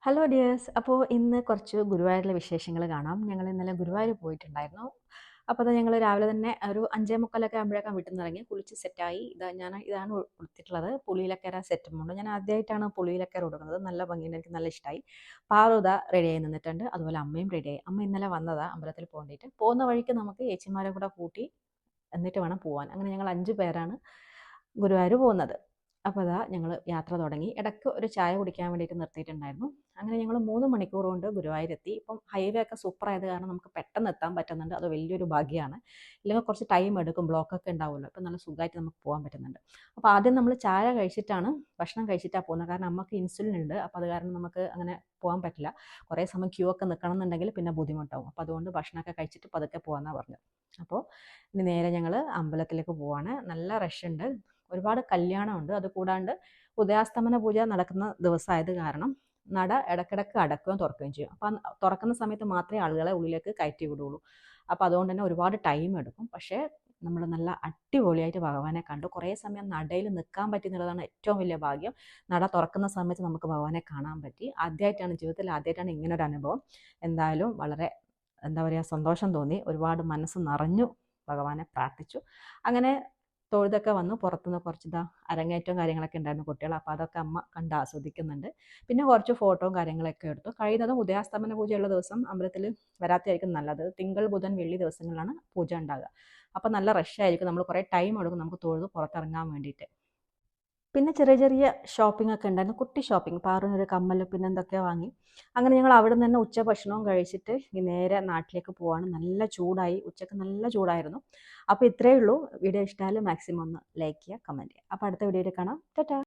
Hello dears. അപ്പോൾ ഇന്ന് കുറച്ച് ഗുരുവായൂരിലെ വിശേഷങ്ങൾ കാണാം. ഞങ്ങൾ ഇന്നലെ ഗുരുവായൂർ പോയിട്ടുണ്ടായിരുന്നു. അപ്പോൾ അത് ഞങ്ങൾ രാവിലെ തന്നെ ഒരു 5:45 ആകുമ്പോഴേക്കും വീട്ടിൽ നിന്ന് ഇറങ്ങി കുളിച്ച് സെറ്റായി. ഇതാണ് ഉടുത്തിട്ടുള്ളത്. പുളിയിലക്കര സെറ്റും ഉണ്ട്. ഞാൻ ആദ്യമായിട്ടാണ് പുളിയിലക്കര ഉടുക്കുന്നത്. നല്ല ഭംഗിയുണ്ട്, എനിക്ക് നല്ല ഇഷ്ടമായി. പാറുത റെഡിയായി നിന്നിട്ടുണ്ട്, അതുപോലെ അമ്മയും റെഡിയായി. അമ്മ ഇന്നലെ വന്നതാ അമ്പലത്തിൽ പോകേണ്ടിയിട്ട്. പോകുന്ന വഴിക്ക് നമുക്ക് ചേച്ചിമാരെ കൂടെ കൂട്ടി എന്നിട്ട് വേണം പോകാൻ. അങ്ങനെ ഞങ്ങൾ 5 പേരാണ് ഗുരുവായൂർ പോകുന്നത്. അപ്പോൾ അതാ ഞങ്ങൾ യാത്ര തുടങ്ങി. ഇടയ്ക്ക് ഒരു ചായ കുടിക്കാൻ വേണ്ടിയിട്ട് നിർത്തിയിട്ടുണ്ടായിരുന്നു. അങ്ങനെ ഞങ്ങൾ 3 മണിക്കൂർ കൊണ്ട് ഗുരുവായൂരെത്തി. ഇപ്പം ഹൈവേ ഒക്കെ സൂപ്പറായത് കാരണം നമുക്ക് പെട്ടെന്ന് എത്താൻ പറ്റുന്നുണ്ട്. അത് വലിയൊരു ഭാഗ്യമാണ്. ഇല്ലെങ്കിൽ കുറച്ച് ടൈം എടുക്കും, ബ്ലോക്കൊക്കെ ഉണ്ടാവുമല്ലോ. അപ്പം നല്ല സുഖമായിട്ട് നമുക്ക് പോകാൻ പറ്റുന്നുണ്ട്. അപ്പോൾ ആദ്യം നമ്മൾ ചായ കഴിച്ചിട്ടാണ്, ഭക്ഷണം കഴിച്ചിട്ടാണ് പോകുന്നത്. കാരണം നമുക്ക് ഇൻസുലിൻ ഉണ്ട്. അപ്പോൾ അത് കാരണം നമുക്ക് അങ്ങനെ പോകാൻ പറ്റില്ല. കുറേ സമയം ക്യൂ ഒക്കെ നിൽക്കണം എന്നുണ്ടെങ്കിൽ പിന്നെ ബുദ്ധിമുട്ടാവും. അപ്പോൾ അതുകൊണ്ട് ഭക്ഷണമൊക്കെ കഴിച്ചിട്ട് പതുക്കെ പോകാമെന്നാണ് പറഞ്ഞത്. അപ്പോൾ ഇനി നേരെ ഞങ്ങൾ അമ്പലത്തിലേക്ക് പോവാണ്. നല്ല റഷ് ഉണ്ട്, ഒരുപാട് കല്യാണമുണ്ട്. അത് കൂടാണ്ട് ഉദയാസ്തമന പൂജ നടക്കുന്ന ദിവസമായത് കാരണം നട ഇടയ്ക്കിടയ്ക്ക് അടക്കുകയും തുറക്കുകയും ചെയ്യും. അപ്പം തുറക്കുന്ന സമയത്ത് മാത്രമേ ആളുകളെ ഉള്ളിലേക്ക് കയറ്റി വിടുള്ളൂ. അപ്പോൾ അതുകൊണ്ട് തന്നെ ഒരുപാട് ടൈം എടുക്കും. പക്ഷേ നമ്മൾ നല്ല അടിപൊളിയായിട്ട് ഭഗവാനെ കണ്ടു. കുറേ സമയം നടയിൽ നിൽക്കാൻ പറ്റി എന്നുള്ളതാണ് ഏറ്റവും വലിയ ഭാഗ്യം. നട തുറക്കുന്ന സമയത്ത് നമുക്ക് ഭഗവാനെ കാണാൻ പറ്റി. ജീവിതത്തിൽ ആദ്യമായിട്ടാണ് ഇങ്ങനൊരു അനുഭവം. എന്തായാലും വളരെ സന്തോഷം തോന്നി. ഒരുപാട് മനസ്സ് നിറഞ്ഞു ഭഗവാനെ പ്രാർത്ഥിച്ചു. അങ്ങനെ തൊഴുതൊക്കെ വന്നു. പുറത്തുനിന്ന് കുറച്ച് അരങ്ങേറ്റവും കാര്യങ്ങളൊക്കെ ഉണ്ടായിരുന്നു കുട്ടികൾ. അപ്പോൾ അതൊക്കെ അമ്മ കണ്ട് ആസ്വദിക്കുന്നുണ്ട്. പിന്നെ കുറച്ച് ഫോട്ടോയും കാര്യങ്ങളൊക്കെ എടുത്തു. കഴിയുന്നതും ഉദയാസ്തമന പൂജയുള്ള ദിവസം അമ്പലത്തിൽ വരാത്തതായിരിക്കും നല്ലത്. തിങ്കൾ ബുധൻ വെള്ളി ദിവസങ്ങളിലാണ് പൂജ ഉണ്ടാകുക. അപ്പോൾ നല്ല റഷായിരിക്കും. നമ്മൾ കുറേ ടൈം എടുക്കും നമുക്ക് തൊഴുത് പുറത്തിറങ്ങാൻ വേണ്ടിയിട്ട്. പിന്നെ ചെറിയ ചെറിയ ഷോപ്പിംഗ് ഒക്കെ ഉണ്ടായിരുന്നു. കുട്ടി ഷോപ്പിംഗ്, പാറുവിനൊരു കമ്മൽ പിന്നെ എന്തൊക്കെയോ വാങ്ങി. അങ്ങനെ ഞങ്ങൾ അവിടെ നിന്ന് തന്നെ ഉച്ചഭക്ഷണവും കഴിച്ചിട്ട് നേരെ നാട്ടിലേക്ക് പോവാണ്. നല്ല ചൂടായി, ഉച്ചക്ക് നല്ല ചൂടായിരുന്നു. അപ്പോൾ ഇത്രയേ ഉള്ളൂ. വീഡിയോ ഇഷ്ടമായാലും മാക്സിമം ഒന്ന് ലൈക്ക് ചെയ്യുക, കമൻറ്റ് ചെയ്യുക. അപ്പോൾ അടുത്ത വീഡിയോയിൽ കാണാം. ടാറ്റാ.